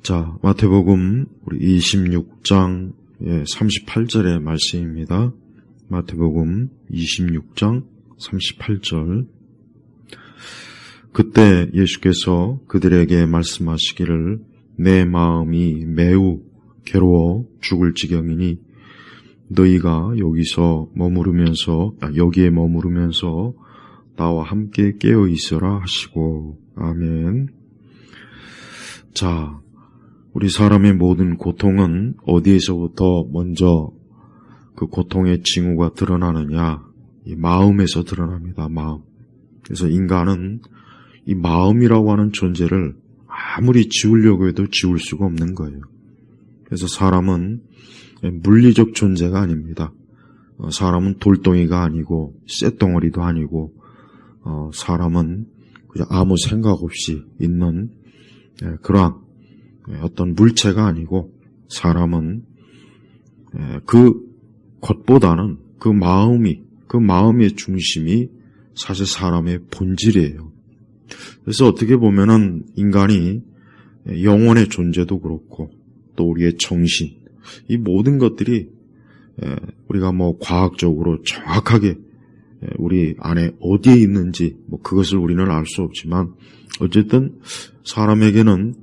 자, 마태복음 우리 26장 38절의 말씀입니다. 마태복음 26장 38절. 그때 예수께서 그들에게 말씀하시기를 내 마음이 매우 괴로워 죽을 지경이니 너희가 여기에 머무르면서 나와 함께 깨어 있어라 하시고. 아멘. 자, 우리 사람의 모든 고통은 어디에서부터 먼저 그 고통의 징후가 드러나느냐? 이 마음에서 드러납니다. 마음. 그래서 인간은 이 마음이라고 하는 존재를 아무리 지우려고 해도 지울 수가 없는 거예요. 그래서 사람은 물리적 존재가 아닙니다. 사람은 돌덩이가 아니고 쇳덩어리도 아니고 사람은 그냥 아무 생각 없이 있는 그러한 어떤 물체가 아니고 사람은 그 것보다는 그 마음의 중심이 사실 사람의 본질이에요. 그래서 어떻게 보면은 인간이 영혼의 존재도 그렇고 또 우리의 정신, 이 모든 것들이 우리가 과학적으로 정확하게 우리 안에 어디에 있는지 그것을 우리는 알 수 없지만 어쨌든 사람에게는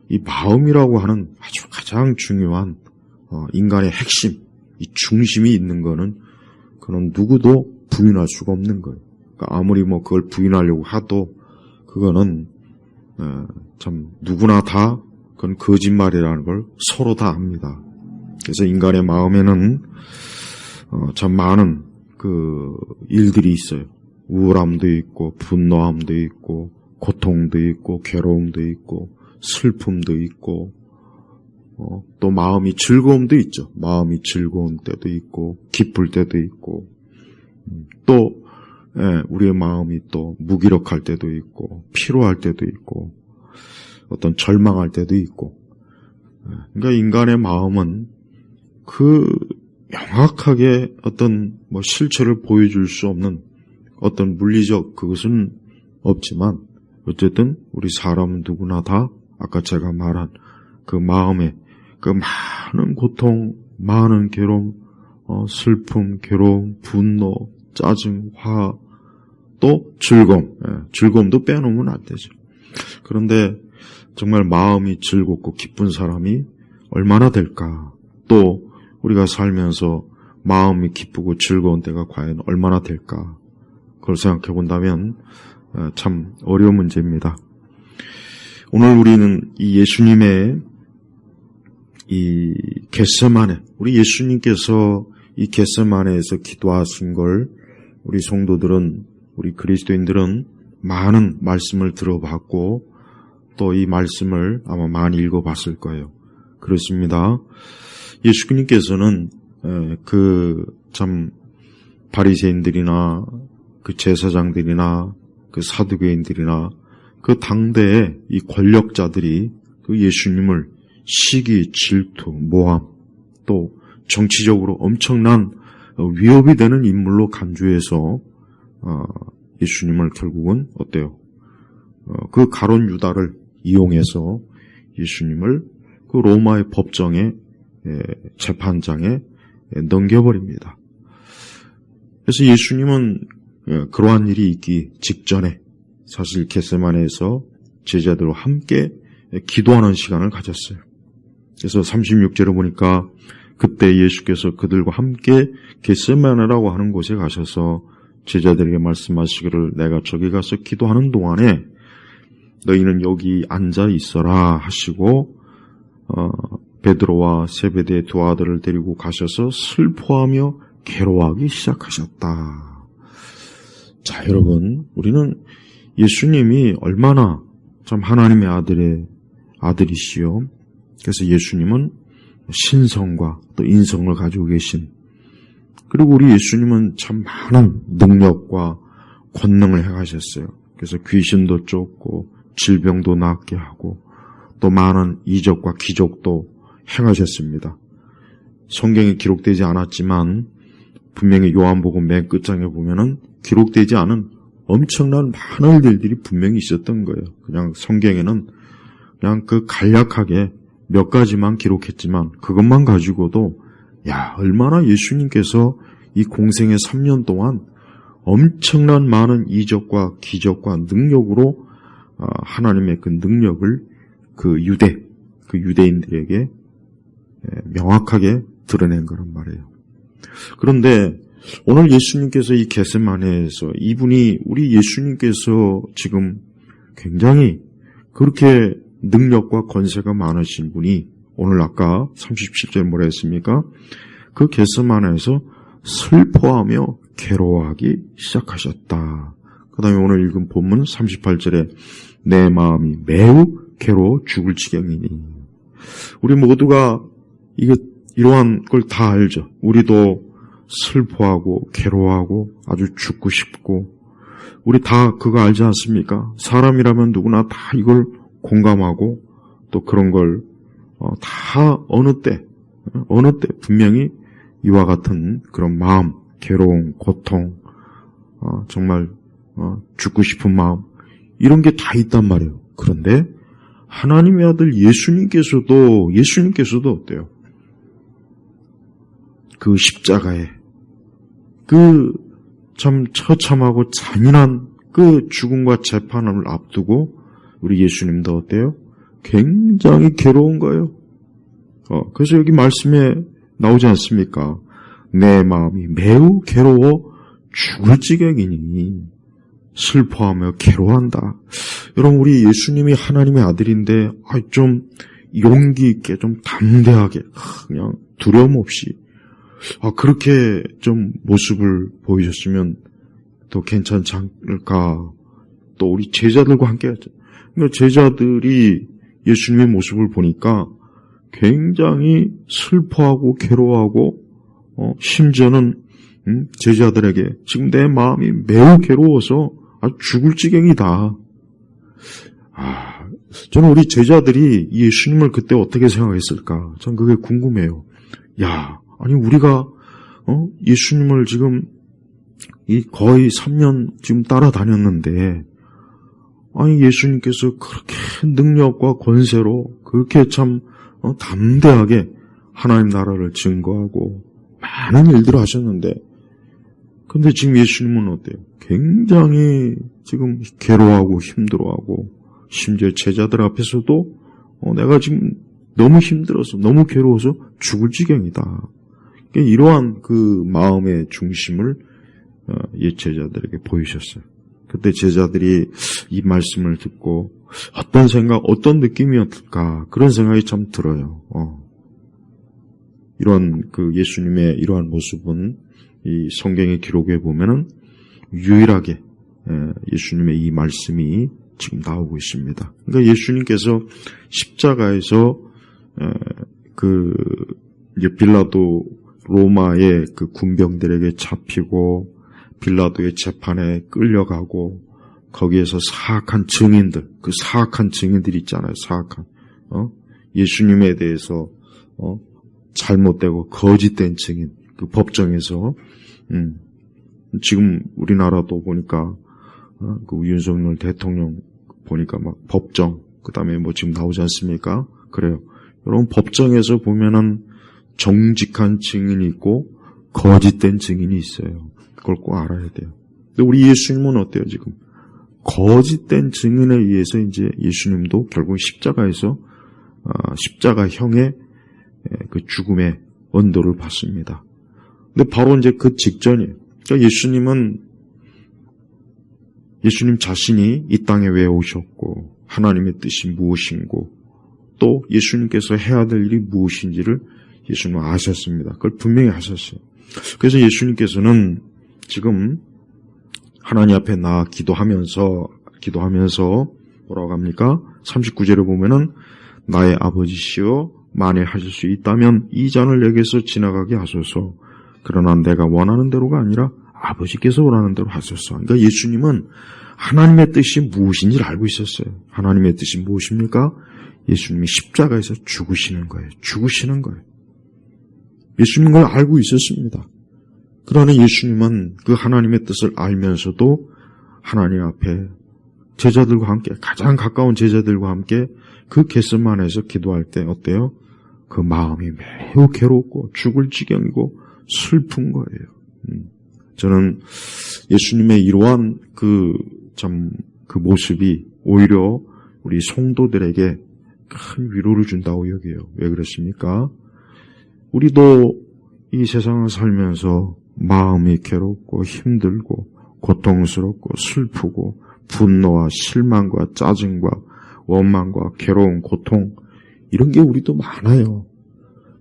이 마음이라고 하는 아주 가장 중요한 인간의 핵심, 이 중심이 있는 거는 그건 누구도 부인할 수가 없는 거예요. 그러니까 아무리 그걸 부인하려고 하도 그거는 참 누구나 다 그건 거짓말이라는 걸 서로 다 압니다. 그래서 인간의 마음에는 참 많은 그 일들이 있어요. 우울함도 있고 분노함도 있고 고통도 있고 괴로움도 있고 슬픔도 있고 또 마음이 즐거움도 있죠. 마음이 즐거운 때도 있고 기쁠 때도 있고 또 우리의 마음이 또 무기력할 때도 있고 피로할 때도 있고 어떤 절망할 때도 있고. 그러니까 인간의 마음은 그 명확하게 어떤 실체를 보여줄 수 없는 어떤 물리적 그것은 없지만 어쨌든 우리 사람은 누구나 다 아까 제가 말한 그 마음에 그 많은 고통, 많은 괴로움, 슬픔, 괴로움, 분노, 짜증, 화, 또 즐거움, 즐거움도 빼놓으면 안 되죠. 그런데 정말 마음이 즐겁고 기쁜 사람이 얼마나 될까? 또 우리가 살면서 마음이 기쁘고 즐거운 때가 과연 얼마나 될까? 그걸 생각해 본다면 참 어려운 문제입니다. 오늘 우리는 이 예수님의 이 겟세마네, 우리 예수님께서 이 겟세마네에서 기도하신 걸 우리 성도들은, 우리 그리스도인들은 많은 말씀을 들어봤고 또 이 말씀을 아마 많이 읽어봤을 거예요. 그렇습니다. 예수님께서는 참 바리새인들이나 그 제사장들이나 그 사두개인들이나 그 당대의 이 권력자들이 그 예수님을 시기, 질투, 모함, 또 정치적으로 엄청난 위협이 되는 인물로 간주해서 예수님을 결국은 어때요? 그 가룟 유다를 이용해서 예수님을 그 로마의 법정에 재판장에 넘겨버립니다. 그래서 예수님은 그러한 일이 있기 직전에 사실 겟세마네에서 제자들과 함께 기도하는 시간을 가졌어요. 그래서 36절에 보니까 그때 예수께서 그들과 함께 겟세마네라고 하는 곳에 가셔서 제자들에게 말씀하시기를 내가 저기 가서 기도하는 동안에 너희는 여기 앉아 있어라 하시고 베드로와 세베대의 두 아들을 데리고 가셔서 슬퍼하며 괴로워하기 시작하셨다. 자, 여러분, 우리는 예수님이 얼마나 참 하나님의 아들이시요. 그래서 예수님은 신성과 또 인성을 가지고 계신, 그리고 우리 예수님은 참 많은 능력과 권능을 행하셨어요. 그래서 귀신도 쫓고 질병도 낫게 하고 또 많은 이적과 기적도 행하셨습니다. 성경에 기록되지 않았지만 분명히 요한복음 맨 끝장에 보면은 기록되지 않은 엄청난 많은 일들이 분명히 있었던 거예요. 그냥 성경에는 그냥 그 간략하게 몇 가지만 기록했지만 그것만 가지고도 얼마나 예수님께서 이 공생의 3년 동안 엄청난 많은 이적과 기적과 능력으로 하나님의 그 능력을 그 유대인들에게 명확하게 드러낸 거란 말이에요. 그런데 오늘 예수님께서 이 겟세마네에서 이분이 우리 예수님께서 지금 굉장히 그렇게 능력과 권세가 많으신 분이 오늘 아까 37절 뭐라 했습니까? 그 겟세마네에서 슬퍼하며 괴로워하기 시작하셨다. 그 다음에 오늘 읽은 본문 38절에 내 마음이 매우 괴로워 죽을 지경이니. 우리 모두가 이러한 걸 다 알죠. 우리도 슬퍼하고 괴로워하고 아주 죽고 싶고 우리 다 그거 알지 않습니까? 사람이라면 누구나 다 이걸 공감하고 또 그런 걸 다 어느 때 분명히 이와 같은 그런 마음, 괴로움, 고통, 정말 죽고 싶은 마음 이런 게 다 있단 말이에요. 그런데 하나님의 아들 예수님께서도 어때요? 그 십자가에 그 참 처참하고 잔인한 그 죽음과 재판을 앞두고 우리 예수님도 어때요? 굉장히 괴로운 거예요. 그래서 여기 말씀에 나오지 않습니까? 내 마음이 매우 괴로워 죽을 지경이니 슬퍼하며 괴로워한다. 여러분 우리 예수님이 하나님의 아들인데 좀 용기 있게 좀 담대하게 그냥 두려움 없이 그렇게 좀 모습을 보이셨으면 더 괜찮지 않을까. 또 우리 제자들과 함께 하죠. 그러니까 제자들이 예수님의 모습을 보니까 굉장히 슬퍼하고 괴로워하고 심지어는 제자들에게 지금 내 마음이 매우 괴로워서 아주 죽을 지경이다. 저는 우리 제자들이 예수님을 그때 어떻게 생각했을까? 전 그게 궁금해요. 아니 우리가 예수님을 지금 거의 3년 지금 따라다녔는데 아니 예수님께서 그렇게 능력과 권세로 그렇게 참 담대하게 하나님 나라를 증거하고 많은 일들을 하셨는데 근데 지금 예수님은 어때요? 굉장히 지금 괴로워하고 힘들어하고 심지어 제자들 앞에서도 내가 지금 너무 힘들어서 너무 괴로워서 죽을 지경이다. 이러한 그 마음의 중심을 옛 제자들에게 보이셨어요. 그때 제자들이 이 말씀을 듣고 어떤 생각, 어떤 느낌이었을까 그런 생각이 참 들어요. 이런 그 예수님의 이러한 모습은 이 성경의 기록에 보면은 유일하게 예수님의 이 말씀이 지금 나오고 있습니다. 그러니까 예수님께서 십자가에서 빌라도 로마의 그 군병들에게 잡히고 빌라도의 재판에 끌려가고 거기에서 사악한 증인들이 있잖아요. 예수님에 대해서 잘못되고 거짓된 증인 그 법정에서 지금 우리나라도 보니까 그 윤석열 대통령 보니까 막 법정 그다음에 지금 나오지 않습니까? 그래요. 여러분 법정에서 보면은 정직한 증인이 있고 거짓된 증인이 있어요. 그걸 꼭 알아야 돼요. 근데 우리 예수님은 어때요, 지금? 거짓된 증인에 의해서 이제 예수님도 결국 십자가에서 십자가형의 그 죽음의 언도를 받습니다. 근데 바로 이제 그 직전이에요. 그러니까 예수님 자신이 이 땅에 왜 오셨고 하나님의 뜻이 무엇인고 또 예수님께서 해야 될 일이 무엇인지를 예수님은 아셨습니다. 그걸 분명히 하셨어요. 그래서 예수님께서는 지금 하나님 앞에 나아 기도하면서 뭐라고 합니까? 39절에 보면은 나의 아버지시여 만일 하실 수 있다면 이 잔을 내게서 지나가게 하소서. 그러나 내가 원하는 대로가 아니라 아버지께서 원하는 대로 하소서. 그러니까 예수님은 하나님의 뜻이 무엇인지를 알고 있었어요. 하나님의 뜻이 무엇입니까? 예수님이 십자가에서 죽으시는 거예요. 예수님은 그걸 알고 있었습니다. 그러나 예수님은 그 하나님의 뜻을 알면서도 하나님 앞에 제자들과 함께, 가장 가까운 제자들과 함께 그 겟세마네에서 기도할 때 어때요? 그 마음이 매우 괴롭고 죽을 지경이고 슬픈 거예요. 저는 예수님의 이러한 그 모습이 오히려 우리 성도들에게 큰 위로를 준다고 여겨요. 왜 그렇습니까? 우리도 이 세상을 살면서 마음이 괴롭고 힘들고 고통스럽고 슬프고 분노와 실망과 짜증과 원망과 괴로움, 고통 이런 게 우리도 많아요.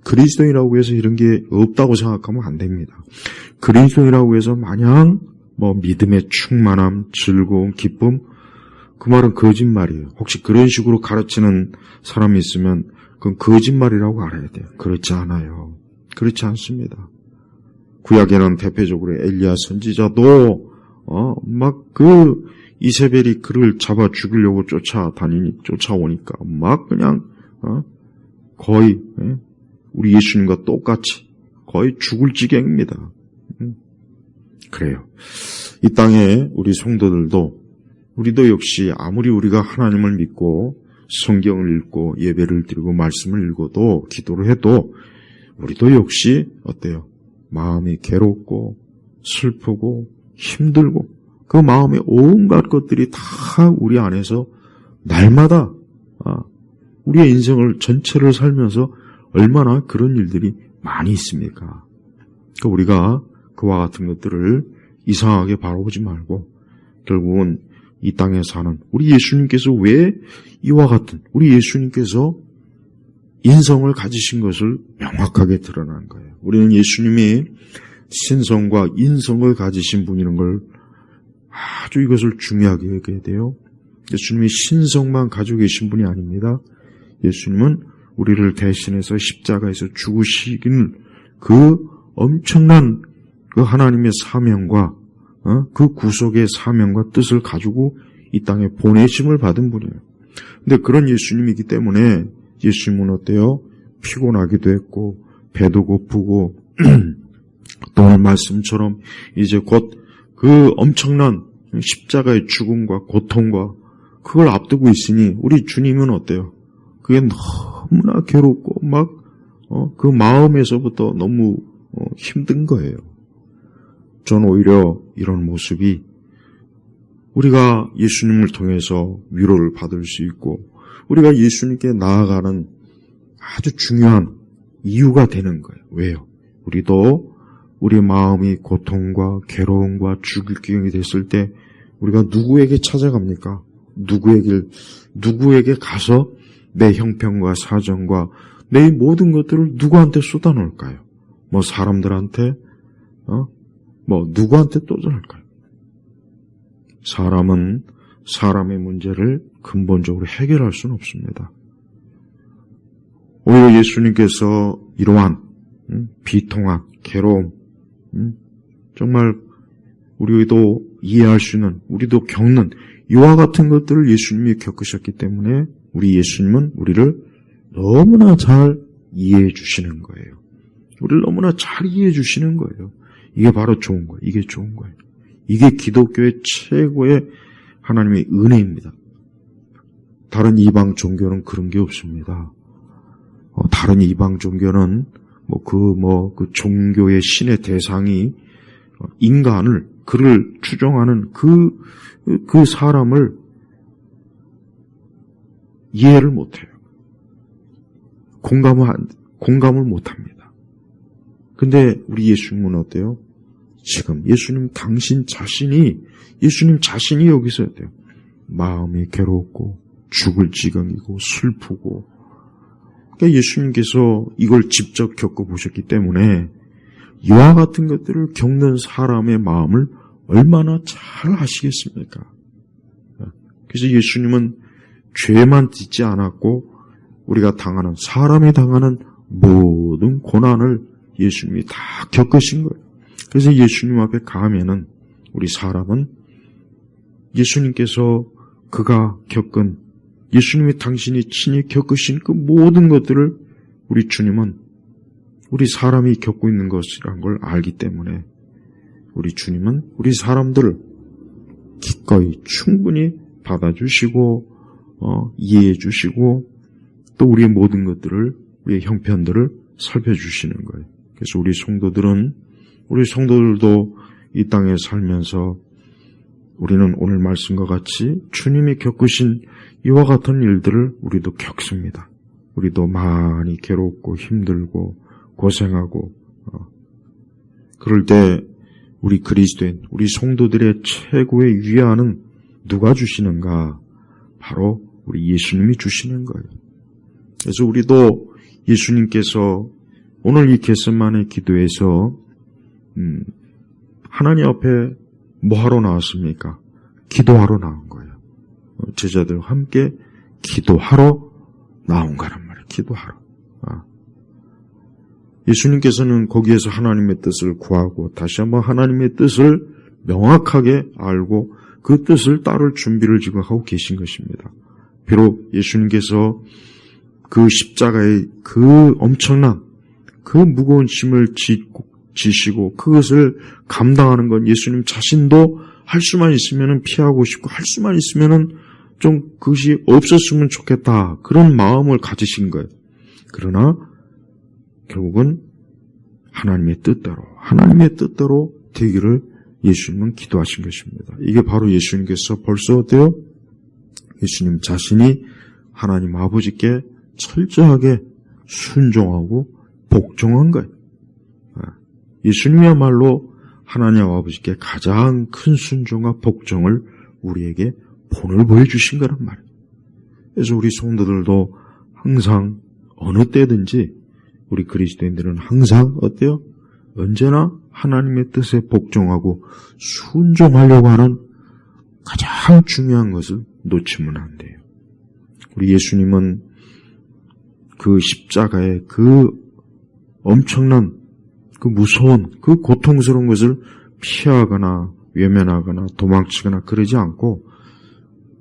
그리스도인이라고 해서 이런 게 없다고 생각하면 안 됩니다. 그리스도인이라고 해서 마냥 믿음의 충만함, 즐거움, 기쁨 그 말은 거짓말이에요. 혹시 그런 식으로 가르치는 사람이 있으면 그건 거짓말이라고 알아야 돼요. 그렇지 않아요. 그렇지 않습니다. 구약에는 대표적으로 엘리야 선지자도 막 그 이세벨이 그를 잡아 죽이려고 쫓아오니까 막 그냥 거의 우리 예수님과 똑같이 거의 죽을 지경입니다. 그래요. 이 땅에 우리 성도들도 우리도 역시 아무리 우리가 하나님을 믿고 성경을 읽고 예배를 드리고 말씀을 읽어도 기도를 해도 우리도 역시 어때요? 마음이 괴롭고 슬프고 힘들고 그 마음의 온갖 것들이 다 우리 안에서 날마다 우리의 인생을 전체를 살면서 얼마나 그런 일들이 많이 있습니까? 그러니까 우리가 그와 같은 것들을 이상하게 바라보지 말고 결국은 이 땅에 사는 우리 예수님께서 왜 이와 같은 우리 예수님께서 인성을 가지신 것을 명확하게 드러난 거예요. 우리는 예수님이 신성과 인성을 가지신 분이라는 걸 아주 이것을 중요하게 여겨야 돼요. 예수님이 신성만 가지고 계신 분이 아닙니다. 예수님은 우리를 대신해서 십자가에서 죽으시길 그 엄청난 그 하나님의 사명과 그 구속의 사명과 뜻을 가지고 이 땅에 보내심을 받은 분이에요. 근데 그런 예수님이기 때문에 예수님은 어때요? 피곤하기도 했고 배도 고프고 또 오늘 말씀처럼 이제 곧 그 엄청난 십자가의 죽음과 고통과 그걸 앞두고 있으니 우리 주님은 어때요? 그게 너무나 괴롭고 막 그 마음에서부터 너무 힘든 거예요. 저는 오히려 이런 모습이 우리가 예수님을 통해서 위로를 받을 수 있고 우리가 예수님께 나아가는 아주 중요한 이유가 되는 거예요. 왜요? 우리도 우리 마음이 고통과 괴로움과 죽을 지경이 됐을 때 우리가 누구에게 찾아갑니까? 누구에게 가서 내 형편과 사정과 내 모든 것들을 누구한테 쏟아놓을까요? 사람들한테? 누구한테 또 전할까요? 사람은 사람의 문제를 근본적으로 해결할 수는 없습니다. 오히려 예수님께서 이러한 비통함, 괴로움, 정말 우리도 이해할 수 있는, 우리도 겪는 이와 같은 것들을 예수님이 겪으셨기 때문에 우리 예수님은 우리를 너무나 잘 이해해 주시는 거예요. 우리를 너무나 잘 이해해 주시는 거예요. 이게 바로 좋은 거예요. 이게 좋은 거예요. 이게 기독교의 최고의 하나님의 은혜입니다. 다른 이방 종교는 그런 게 없습니다. 다른 이방 종교는 그 종교의 신의 대상이 인간을, 그를 추종하는 그 사람을 이해를 못해요. 공감을 못합니다. 근데 우리 예수님은 어때요? 지금 예수님 자신이 여기서 어때요? 마음이 괴롭고 죽을 지경이고 슬프고. 그러니까 예수님께서 이걸 직접 겪어보셨기 때문에 이와 같은 것들을 겪는 사람의 마음을 얼마나 잘 아시겠습니까? 그래서 예수님은 죄만 짓지 않았고 우리가 사람이 당하는 모든 고난을 예수님이 다 겪으신 거예요. 그래서 예수님 앞에 가면은 우리 사람은 예수님께서 그가 겪은 예수님이 당신이 친히 겪으신 그 모든 것들을 우리 주님은 우리 사람이 겪고 있는 것이란 걸 알기 때문에 우리 주님은 우리 사람들을 기꺼이 충분히 받아주시고 이해해 주시고 또 우리의 모든 것들을, 우리의 형편들을 살펴주시는 거예요. 그래서 우리 성도들도 이 땅에 살면서 우리는 오늘 말씀과 같이 주님이 겪으신 이와 같은 일들을 우리도 겪습니다. 우리도 많이 괴롭고 힘들고 고생하고 그럴 때 우리 그리스도인, 우리 성도들의 최고의 위안은 누가 주시는가? 바로 우리 예수님이 주시는 거예요. 그래서 우리도 예수님께서 오늘 이 겟세마네 기도에서 하나님 앞에 뭐하러 나왔습니까? 기도하러 나온 거예요. 제자들과 함께 기도하러 나온 거란 말이에요. 기도하러. 예수님께서는 거기에서 하나님의 뜻을 구하고 다시 한번 하나님의 뜻을 명확하게 알고 그 뜻을 따를 준비를 지금 하고 계신 것입니다. 비록 예수님께서 그 십자가의 그 엄청난 그 무거운 짐을 지시고 그것을 감당하는 건 예수님 자신도 할 수만 있으면 피하고 싶고 할 수만 있으면 좀 그것이 없었으면 좋겠다 그런 마음을 가지신 거예요. 그러나 결국은 하나님의 뜻대로 되기를 예수님은 기도하신 것입니다. 이게 바로 예수님께서 벌써 어때요? 예수님 자신이 하나님 아버지께 철저하게 순종하고 복종한 거예요. 예수님이야말로 하나님 아버지께 가장 큰 순종과 복종을 우리에게 본을 보여주신 거란 말이에요. 그래서 우리 성도들도 항상 어느 때든지 우리 그리스도인들은 항상 어때요? 언제나 하나님의 뜻에 복종하고 순종하려고 하는 가장 중요한 것을 놓치면 안 돼요. 우리 예수님은 그 십자가의 그 엄청난 그 무서운 그 고통스러운 것을 피하거나 외면하거나 도망치거나 그러지 않고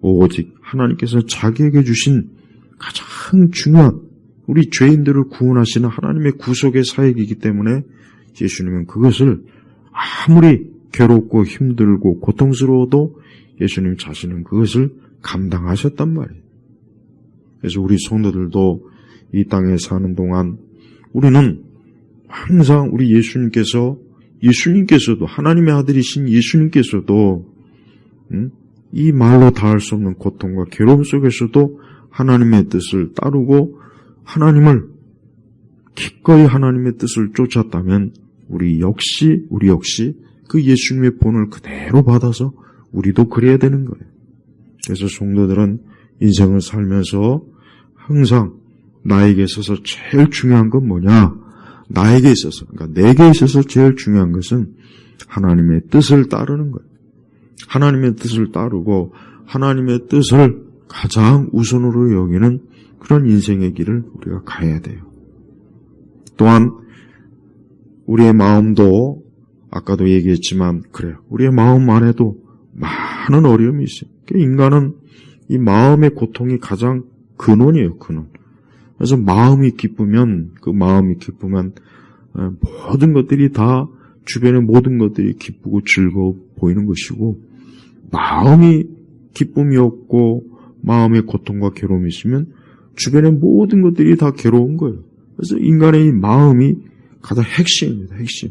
오직 하나님께서 자기에게 주신 가장 중요한 우리 죄인들을 구원하시는 하나님의 구속의 사역이기 때문에 예수님은 그것을 아무리 괴롭고 힘들고 고통스러워도 예수님 자신은 그것을 감당하셨단 말이에요. 그래서 우리 성도들도 이 땅에 사는 동안 우리는 항상 우리 예수님께서도 하나님의 아들이신 예수님께서도 이 말로 다할 수 없는 고통과 괴로움 속에서도 하나님의 뜻을 따르고 기꺼이 하나님의 뜻을 쫓았다면 우리 역시 그 예수님의 본을 그대로 받아서 우리도 그래야 되는 거예요. 그래서 성도들은 인생을 살면서 항상 나에게 있어서 제일 중요한 건 뭐냐? 나에게 있어서, 그러니까 내게 있어서 제일 중요한 것은 하나님의 뜻을 따르는 거예요. 하나님의 뜻을 따르고 하나님의 뜻을 가장 우선으로 여기는 그런 인생의 길을 우리가 가야 돼요. 또한 우리의 마음도 아까도 얘기했지만 그래요. 우리의 마음 안에도 많은 어려움이 있어요. 인간은 이 마음의 고통이 가장 근원이에요. 근원. 그래서 마음이 기쁘면 모든 것들이 다 주변의 모든 것들이 기쁘고 즐거워 보이는 것이고 마음이 기쁨이 없고 마음의 고통과 괴로움이 있으면 주변의 모든 것들이 다 괴로운 거예요. 그래서 인간의 이 마음이 가장 핵심입니다. 핵심.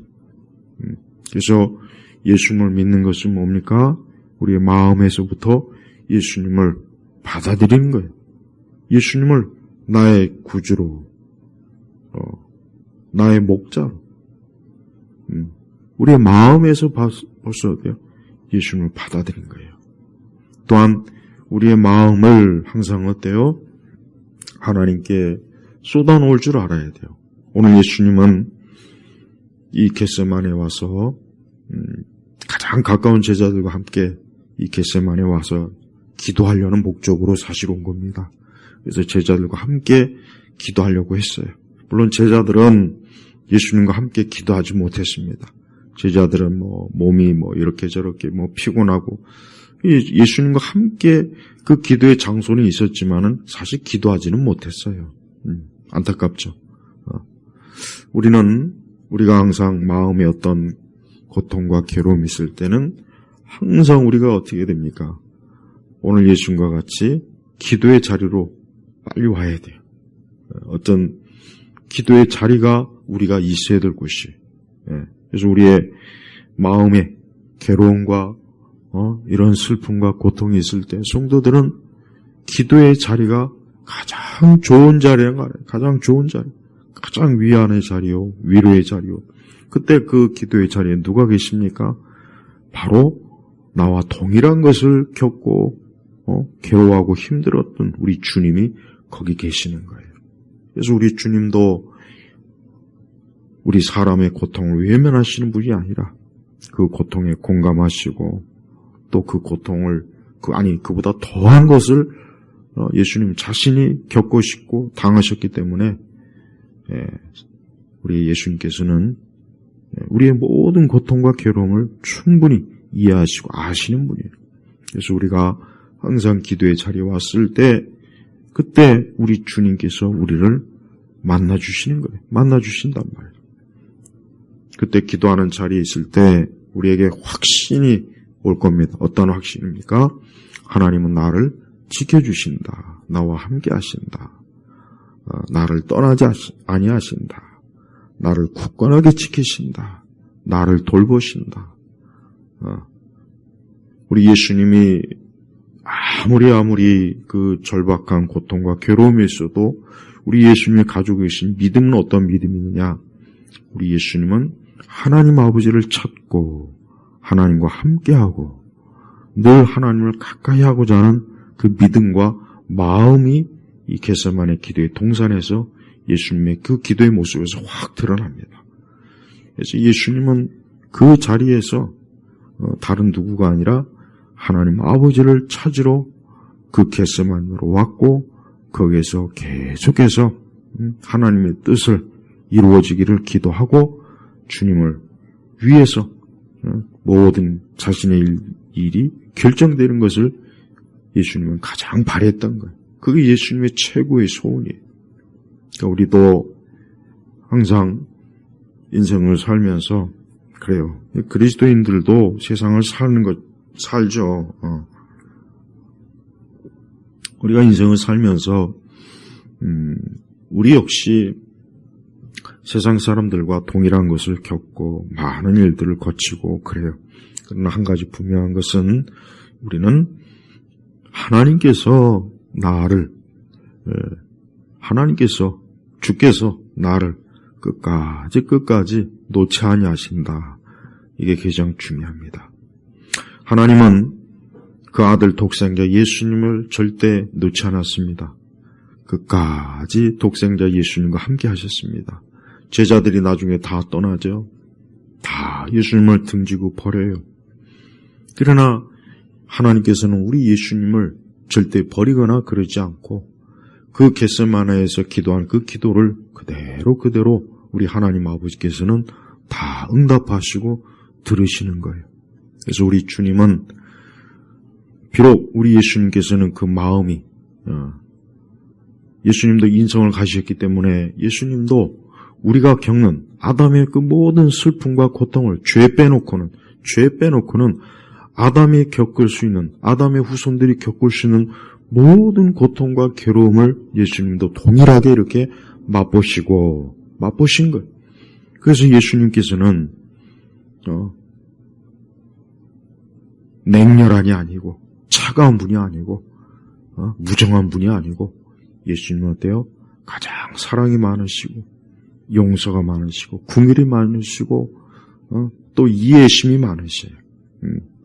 그래서 예수님을 믿는 것은 뭡니까? 우리의 마음에서부터 예수님을 받아들이는 거예요. 예수님을 나의 구주로, 나의 목자로. 우리의 마음에서 벌써 어때요? 예수님을 받아들인 거예요. 또한 우리의 마음을 항상 어때요? 하나님께 쏟아놓을 줄 알아야 돼요. 오늘 예수님은 이 겟세마네에 와서 가장 가까운 제자들과 함께 이 겟세마네에 와서 기도하려는 목적으로 사실 온 겁니다. 그래서 제자들과 함께 기도하려고 했어요. 물론 제자들은 예수님과 함께 기도하지 못했습니다. 제자들은 몸이 이렇게 저렇게 피곤하고 예수님과 함께 그 기도의 장소는 있었지만은 사실 기도하지는 못했어요. 안타깝죠. 우리가 항상 마음에 어떤 고통과 괴로움이 있을 때는 항상 우리가 어떻게 됩니까? 오늘 예수님과 같이 기도의 자리로 빨리 와야 돼요. 어떤 기도의 자리가 우리가 있어야 될 곳이. 그래서 우리의 마음에 괴로움과 이런 슬픔과 고통이 있을 때 성도들은 기도의 자리가 가장 좋은 자리라는 거예요. 가장 좋은 자리, 가장 위안의 자리요, 위로의 자리요. 그때 그 기도의 자리에 누가 계십니까? 바로 나와 동일한 것을 겪고 괴로워하고 힘들었던 우리 주님이 거기 계시는 거예요. 그래서 우리 주님도 우리 사람의 고통을 외면하시는 분이 아니라 그 고통에 공감하시고 또 그 고통을 그보다 더한 것을 예수님 자신이 겪으시고 당하셨기 때문에 우리 예수님께서는 우리의 모든 고통과 괴로움을 충분히 이해하시고 아시는 분이에요. 그래서 우리가 항상 기도의 자리에 왔을 때 그때 우리 주님께서 우리를 만나주시는 거예요. 만나주신단 말이에요. 그때 기도하는 자리에 있을 때 우리에게 확신이 올 겁니다. 어떤 확신입니까? 하나님은 나를 지켜주신다. 나와 함께 하신다. 나를 떠나지 아니하신다. 나를 굳건하게 지키신다. 나를 돌보신다. 우리 예수님이 아무리 그 절박한 고통과 괴로움이 있어도 우리 예수님이 가지고 계신 믿음은 어떤 믿음이느냐? 우리 예수님은 하나님 아버지를 찾고 하나님과 함께하고 늘 하나님을 가까이 하고자 하는 그 믿음과 마음이 이 겟세마네 기도의 동산에서 예수님의 그 기도의 모습에서 확 드러납니다. 그래서 예수님은 그 자리에서 다른 누구가 아니라 하나님 아버지를 찾으러 그 겟세마네로 왔고 거기에서 계속해서 하나님의 뜻을 이루어지기를 기도하고 주님을 위해서 모든 자신의 일이 결정되는 것을 예수님은 가장 바랬던 거예요. 그게 예수님의 최고의 소원이에요. 그러니까 우리도 항상 인생을 살면서 그래요. 그리스도인들도 세상을 살죠. 우리가 인생을 살면서 우리 역시 세상 사람들과 동일한 것을 겪고 많은 일들을 거치고 그래요. 그러나 한 가지 분명한 것은 우리는 하나님께서 주께서 나를 끝까지 놓지 아니하신다. 이게 가장 중요합니다. 하나님은 그 아들 독생자 예수님을 절대 놓지 않았습니다. 끝까지 독생자 예수님과 함께 하셨습니다. 제자들이 나중에 다 떠나죠. 다 예수님을 등지고 버려요. 그러나 하나님께서는 우리 예수님을 절대 버리거나 그러지 않고 그 겟세마네에서 기도한 그 기도를 그대로 우리 하나님 아버지께서는 다 응답하시고 들으시는 거예요. 그래서 우리 주님은 비록 우리 예수님께서는 그 마음이 예수님도 인성을 가셨기 때문에 예수님도 우리가 겪는 아담의 그 모든 슬픔과 고통을 죄 빼놓고는 아담이 겪을 수 있는 아담의 후손들이 겪을 수 있는 모든 고통과 괴로움을 예수님도 동일하게 이렇게 맛보신 거예요. 그래서 예수님께서는 냉렬한이 아니고 차가운 분이 아니고 무정한 분이 아니고 예수님은 어때요? 가장 사랑이 많으시고 용서가 많으시고 긍휼이 많으시고 또 이해심이 많으세요.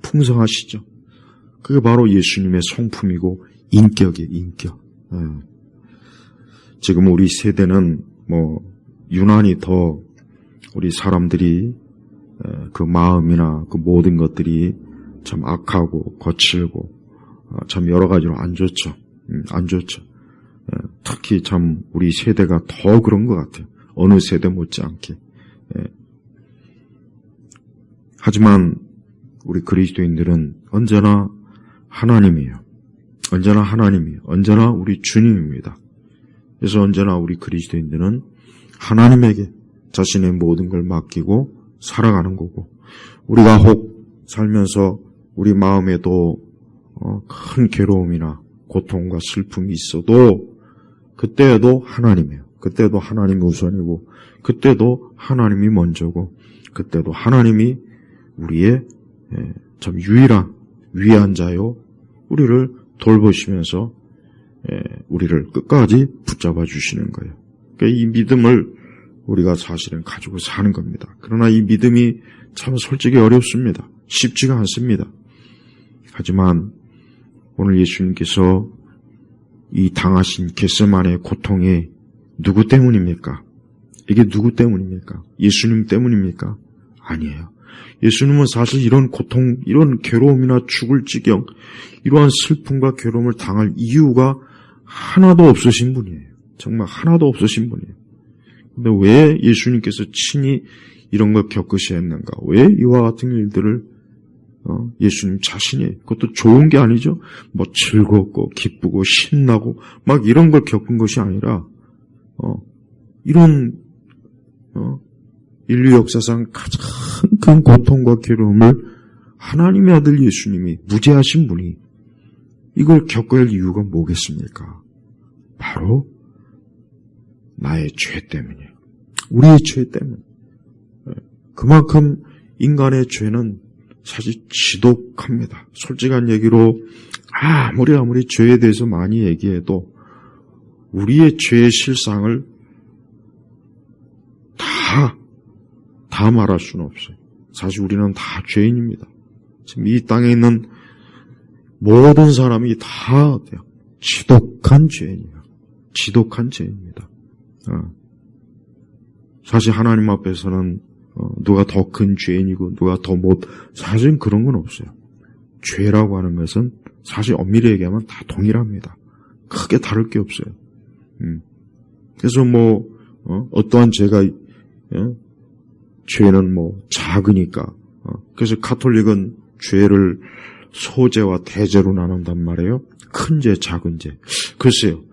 풍성하시죠. 그게 바로 예수님의 성품이고 인격이에요. 인격. 지금 우리 세대는 유난히 더 우리 사람들이 그 마음이나 그 모든 것들이 참 악하고 거칠고 참 여러 가지로 안 좋죠. 안 좋죠. 특히 참 우리 세대가 더 그런 것 같아요. 어느 세대 못지않게. 하지만 우리 그리스도인들은 언제나 하나님이에요. 언제나 우리 주님입니다. 그래서 언제나 우리 그리스도인들은 하나님에게 자신의 모든 걸 맡기고 살아가는 거고 우리가 혹 살면서 우리 마음에도 큰 괴로움이나 고통과 슬픔이 있어도 그때도 하나님이에요. 그때도 하나님이 우선이고 그때도 하나님이 먼저고 그때도 하나님이 우리의 참 유일한 위안 자요 우리를 돌보시면서 우리를 끝까지 붙잡아 주시는 거예요. 그러니까 이 믿음을 우리가 사실은 가지고 사는 겁니다. 그러나 이 믿음이 참 솔직히 어렵습니다. 쉽지가 않습니다. 하지만 오늘 예수님께서 이 당하신 겟세마네의 고통이 누구 때문입니까? 이게 누구 때문입니까? 예수님 때문입니까? 아니에요. 예수님은 사실 이런 고통, 이런 괴로움이나 죽을 지경, 이러한 슬픔과 괴로움을 당할 이유가 하나도 없으신 분이에요. 정말 하나도 없으신 분이에요. 근데 왜 예수님께서 친히 이런 걸 겪으셔야 했는가? 왜 이와 같은 일들을 예수님 자신이, 그것도 좋은 게 아니죠. 뭐 즐겁고 기쁘고 신나고 막 이런 걸 겪은 것이 아니라 이런 인류 역사상 가장 큰 고통과 괴로움을 하나님의 아들 예수님이, 무죄하신 분이 이걸 겪어야 할 이유가 뭐겠습니까? 바로 나의 죄 때문이에요. 우리의 죄 때문. 그만큼 인간의 죄는 사실 지독합니다. 솔직한 얘기로 아무리 죄에 대해서 많이 얘기해도 우리의 죄의 실상을 다 말할 수는 없어요. 사실 우리는 다 죄인입니다. 지금 이 땅에 있는 모든 사람이 다 지독한 죄인이에요. 지독한 죄인입니다. 사실 하나님 앞에서는 누가 더 큰 죄인이고 누가 더 사실은 그런 건 없어요. 죄라고 하는 것은 사실 엄밀히 얘기하면 다 동일합니다. 크게 다를 게 없어요. 그래서 어떠한 죄가 죄는 작으니까 그래서 가톨릭은 죄를 소죄와 대죄로 나눈단 말이에요. 큰 죄, 작은 죄. 글쎄요.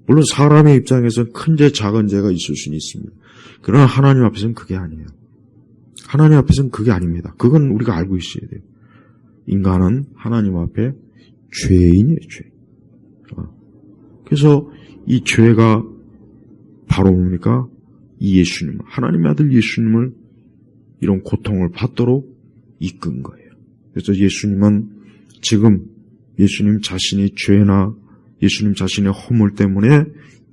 물론 사람의 입장에서는 큰 죄, 작은 죄가 있을 수는 있습니다. 그러나 하나님 앞에서는 그게 아니에요. 하나님 앞에서는 그게 아닙니다. 그건 우리가 알고 있어야 돼요. 인간은 하나님 앞에 죄인이에요, 죄. 그래서 이 죄가 바로 뭡니까? 이 예수님, 하나님의 아들 예수님을 이런 고통을 받도록 이끈 거예요. 그래서 예수님은 지금 예수님 자신이 죄나 예수님 자신의 허물 때문에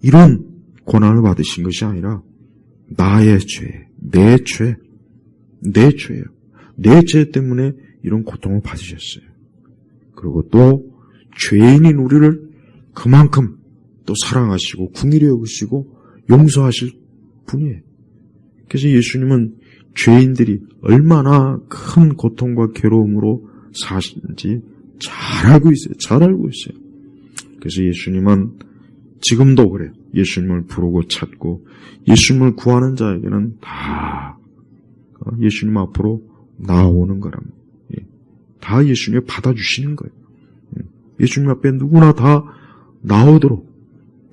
이런 고난을 받으신 것이 아니라 나의 죄, 내 죄예요. 내 죄 때문에 이런 고통을 받으셨어요. 그리고 또 죄인인 우리를 그만큼 또 사랑하시고 긍휼히 여기시고 용서하실 분이에요. 그래서 예수님은 죄인들이 얼마나 큰 고통과 괴로움으로 사시는지 잘 알고 있어요. 잘 알고 있어요. 그래서 예수님은 지금도 그래요. 예수님을 부르고 찾고 예수님을 구하는 자에게는 다 예수님 앞으로 나아오는 거랍니다. 다 예수님이 받아주시는 거예요. 예수님 앞에 누구나 다 나오도록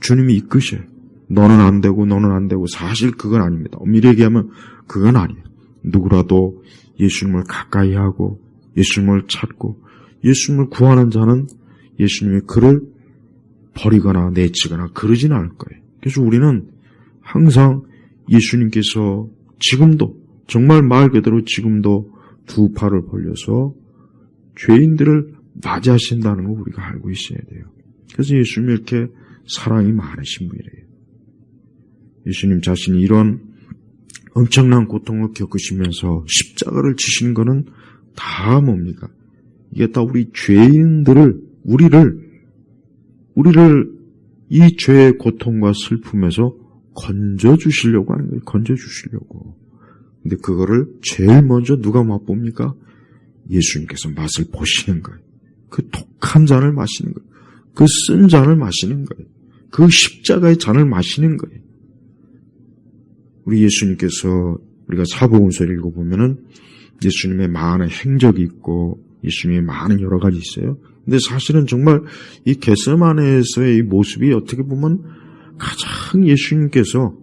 주님이 이끄셔요. 너는 안 되고 너는 안 되고 사실 그건 아닙니다. 엄밀히 얘기하면 그건 아니에요. 누구라도 예수님을 가까이 하고 예수님을 찾고 예수님을 구하는 자는 예수님이 그를 버리거나 내치거나 그러지는 않을 거예요. 그래서 우리는 항상 예수님께서 지금도 정말 말 그대로 지금도 두 팔을 벌려서 죄인들을 맞이하신다는 거 우리가 알고 있어야 돼요. 그래서 예수님이 이렇게 사랑이 많으신 분이래요. 예수님 자신이 이런 엄청난 고통을 겪으시면서 십자가를 지시는 거는 다 뭡니까? 이게 다 우리 죄인들을, 우리를 이 죄의 고통과 슬픔에서 건져주시려고 하는 거예요. 건져주시려고. 근데 그거를 제일 먼저 누가 맛봅니까? 예수님께서 맛을 보시는 거예요. 그 독한 잔을 마시는 거예요. 그 쓴 잔을 마시는 거예요. 그 십자가의 잔을 마시는 거예요. 우리 예수님께서 우리가 사복음서를 읽어보면은 예수님의 많은 행적이 있고 예수님의 많은 여러 가지 있어요. 근데 사실은 정말 이 겟세마네에서의 이 모습이 어떻게 보면 가장 예수님께서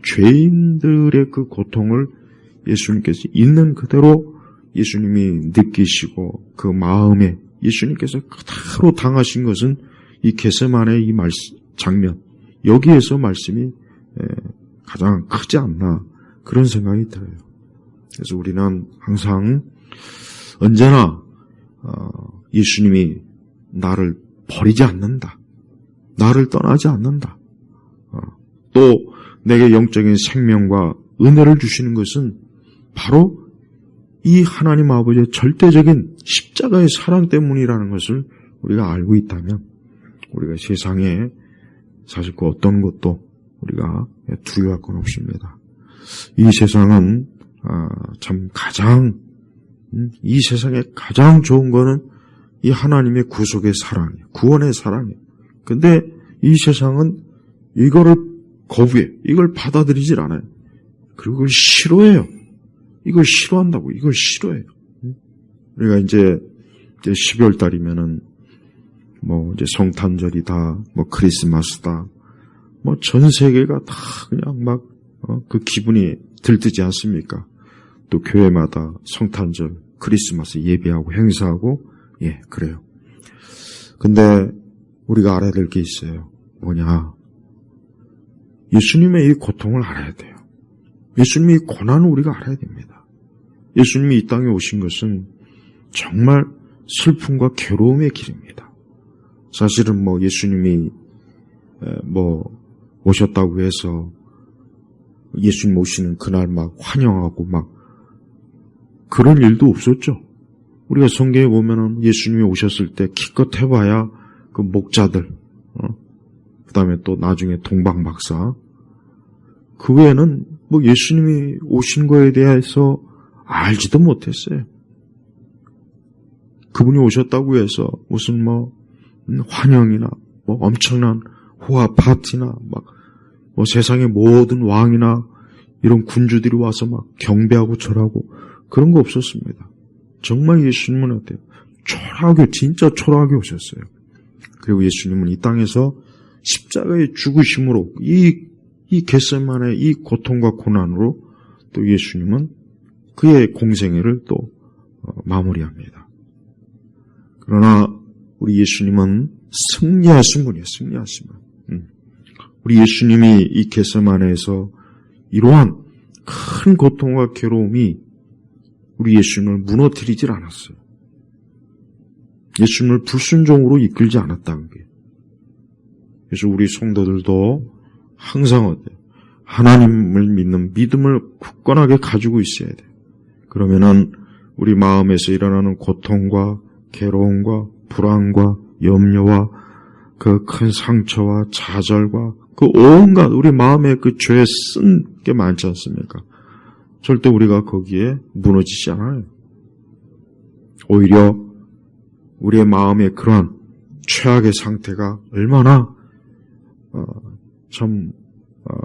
죄인들의 그 고통을 예수님께서 있는 그대로 예수님이 느끼시고 그 마음에 예수님께서 그대로 당하신 것은 이 겟세마네의 이 장면, 여기에서 말씀이 가장 크지 않나 그런 생각이 들어요. 그래서 우리는 항상 언제나 예수님이 나를 버리지 않는다. 나를 떠나지 않는다. 또 내게 영적인 생명과 은혜를 주시는 것은 바로 이 하나님 아버지의 절대적인 십자가의 사랑 때문이라는 것을 우리가 알고 있다면 우리가 세상에 사실 그 어떤 것도 우리가 두려워할 건 없습니다. 이 세상은 참 이 세상에 가장 좋은 거는 이 하나님의 구속의 사랑이에요. 구원의 사랑이에요. 근데 이 세상은 이거를 거부해. 이걸 받아들이질 않아요. 그리고 그걸 싫어해요. 이걸 싫어한다고. 이걸 싫어해요. 우리가 이제 12월 달이면은 이제 성탄절이다, 크리스마스다, 전 세계가 다 그냥 그 기분이 들뜨지 않습니까? 또 교회마다 성탄절, 크리스마스 예배하고 행사하고, 그래요. 근데 우리가 알아야 될 게 있어요. 뭐냐? 예수님의 이 고통을 알아야 돼요. 예수님의 이 고난을 우리가 알아야 됩니다. 예수님이 이 땅에 오신 것은 정말 슬픔과 괴로움의 길입니다. 사실은 예수님이 오셨다고 해서 예수님 오시는 그날 환영하고 그런 일도 없었죠. 우리가 성경에 보면은 예수님이 오셨을 때 기껏 해봐야 그 목자들, 그 다음에 또 나중에 동방박사, 그 외에는 예수님이 오신 거에 대해서 알지도 못했어요. 그분이 오셨다고 해서 무슨 환영이나 엄청난 호화 파티나 세상의 모든 왕이나 이런 군주들이 와서 경배하고 절하고 그런 거 없었습니다. 정말 예수님은 어때요? 초라하게, 진짜 초라하게 오셨어요. 그리고 예수님은 이 땅에서 십자가의 죽으심으로 이 겟세마네의 이 고통과 고난으로 또 예수님은 그의 공생애를 또 마무리합니다. 그러나 우리 예수님은 승리하신 분이에요. 승리하신 분. 우리 예수님이 이 겟세마네에서 이러한 큰 고통과 괴로움이 우리 예수님을 무너뜨리질 않았어요. 예수님을 불순종으로 이끌지 않았다는 게. 그래서 우리 성도들도 항상 어때요? 하나님을 믿는 믿음을 굳건하게 가지고 있어야 돼요. 그러면은 우리 마음에서 일어나는 고통과 괴로움과 불안과 염려와 그 큰 상처와 좌절과 그 온갖 우리 마음에 그 죄에 쓴 게 많지 않습니까? 절대 우리가 거기에 무너지지 않아요. 오히려 우리의 마음의 그러한 최악의 상태가 얼마나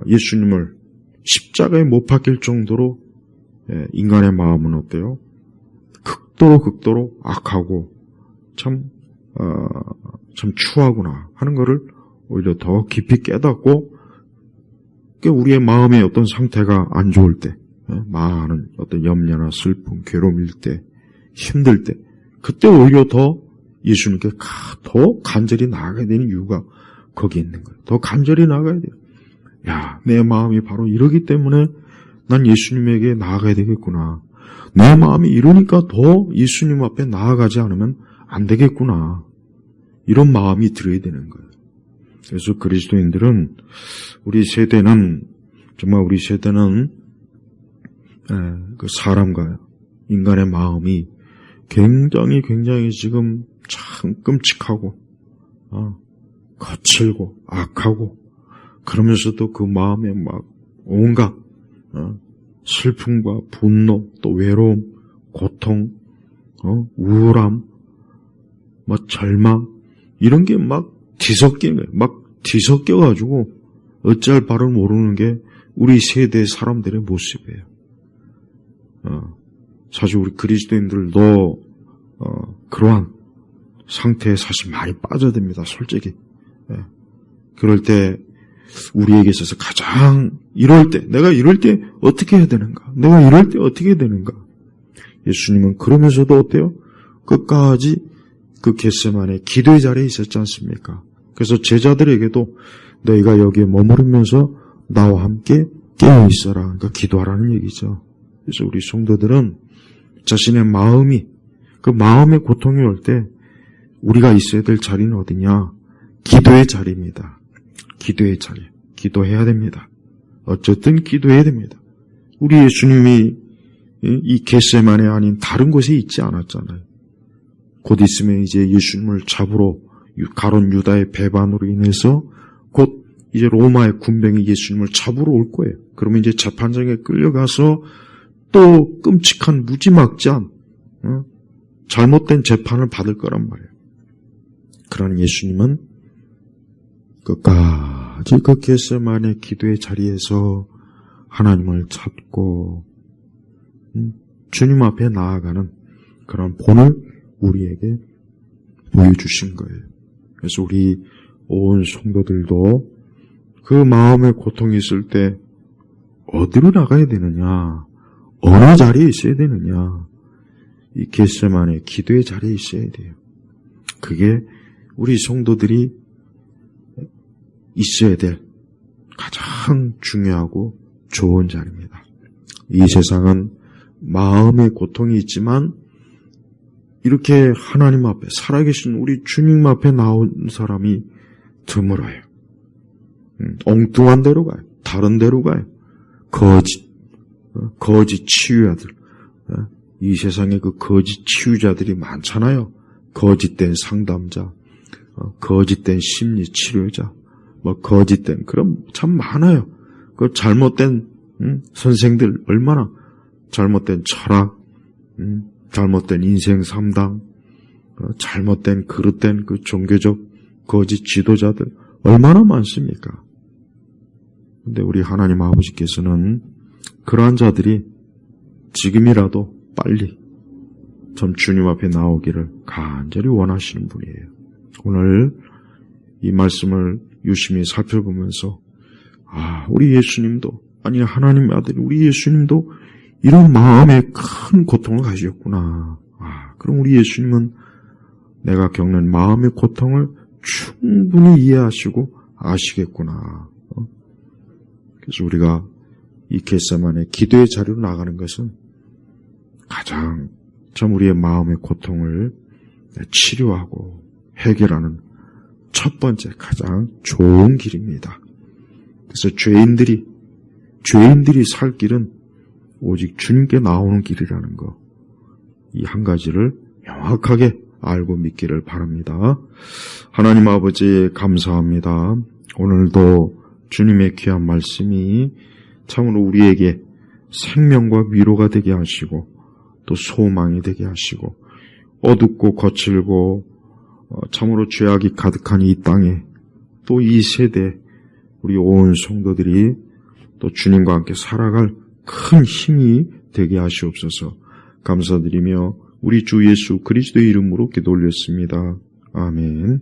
예수님을 십자가에 못 박힐 정도로 인간의 마음은 어때요? 극도로 악하고 참 추하구나 하는 것을 오히려 더 깊이 깨닫고 우리의 마음의 어떤 상태가 안 좋을 때 많은 어떤 염려나 슬픔, 괴로움일 때, 힘들 때 그때 오히려 더 예수님께 더 간절히 나아가야 되는 이유가 거기에 있는 거예요. 더 간절히 나아가야 돼요. 내 마음이 바로 이러기 때문에 난 예수님에게 나아가야 되겠구나. 내 마음이 이러니까 더 예수님 앞에 나아가지 않으면 안 되겠구나. 이런 마음이 들어야 되는 거예요. 그래서 그리스도인들은 정말 우리 세대는 그 사람과 인간의 마음이 굉장히 지금 참 끔찍하고 거칠고 악하고 그러면서도 그 마음에 온갖 슬픔과 분노 또 외로움, 고통, 우울함, 절망 이런 게 뒤섞인 거예요. 뒤섞여가지고 어찌할 바를 모르는 게 우리 세대 사람들의 모습이에요. 사실 우리 그리스도인들도 그러한 상태에 사실 많이 빠져듭니다. 솔직히. 그럴 때 우리에게 있어서 가장 내가 이럴 때 어떻게 해야 되는가? 내가 이럴 때 어떻게 해야 되는가? 예수님은 그러면서도 어때요? 끝까지 그 겟세마네 기도의 자리에 있었지 않습니까? 그래서 제자들에게도 너희가 여기에 머무르면서 나와 함께 깨어 있어라. 그러니까 기도하라는 얘기죠. 그래서 우리 성도들은 자신의 마음이, 그 마음의 고통이 올 때 우리가 있어야 될 자리는 어디냐? 기도의 자리입니다. 기도의 자리. 기도해야 됩니다. 어쨌든 기도해야 됩니다. 우리 예수님이 이 겟세마네 아닌 다른 곳에 있지 않았잖아요. 곧 있으면 이제 예수님을 잡으러 가론 유다의 배반으로 인해서 곧 이제 로마의 군병이 예수님을 잡으러 올 거예요. 그러면 이제 재판장에 끌려가서 또 끔찍한 무지막지한 잘못된 재판을 받을 거란 말이에요. 그러나 예수님은 끝까지 그 겟세마네 기도의 자리에서 하나님을 찾고 주님 앞에 나아가는 그런 본을 우리에게 보여주신 거예요. 그래서 우리 온 성도들도 그 마음의 고통이 있을 때 어디로 나가야 되느냐, 어느 자리에 있어야 되느냐, 이 겟세마네 기도의 자리에 있어야 돼요. 그게 우리 성도들이 있어야 될 가장 중요하고 좋은 자리입니다. 이 세상은 마음의 고통이 있지만 이렇게 하나님 앞에 살아계신 우리 주님 앞에 나온 사람이 드물어요. 엉뚱한 데로 가요. 다른 데로 가요. 거짓 치유자들. 이 세상에 그 거짓 치유자들이 많잖아요. 거짓된 상담자, 거짓된 심리 치료자, 거짓된, 그럼 참 많아요. 그 잘못된 선생들 얼마나, 잘못된 철학, 잘못된 인생 상담, 잘못된 그릇된 그 종교적 거짓 지도자들 얼마나 많습니까? 근데 우리 하나님 아버지께서는 그러한 자들이 지금이라도 빨리 참 주님 앞에 나오기를 간절히 원하시는 분이에요. 오늘 이 말씀을 유심히 살펴보면서 우리 예수님도, 아니 하나님의 아들 우리 예수님도 이런 마음의 큰 고통을 가지셨구나. 그럼 우리 예수님은 내가 겪는 마음의 고통을 충분히 이해하시고 아시겠구나. 그래서 우리가 이 겟세마네 기도의 자리로 나가는 것은 가장 참 우리의 마음의 고통을 치료하고 해결하는 첫 번째 가장 좋은 길입니다. 그래서 죄인들이 살 길은 오직 주님께 나오는 길이라는 거, 이 한 가지를 명확하게 알고 믿기를 바랍니다. 하나님 아버지 감사합니다. 오늘도 주님의 귀한 말씀이 참으로 우리에게 생명과 위로가 되게 하시고 또 소망이 되게 하시고 어둡고 거칠고 참으로 죄악이 가득한 이 땅에 또 이 세대 우리 온 성도들이 또 주님과 함께 살아갈 큰 힘이 되게 하시옵소서. 감사드리며 우리 주 예수 그리스도의 이름으로 기도 올렸습니다. 아멘.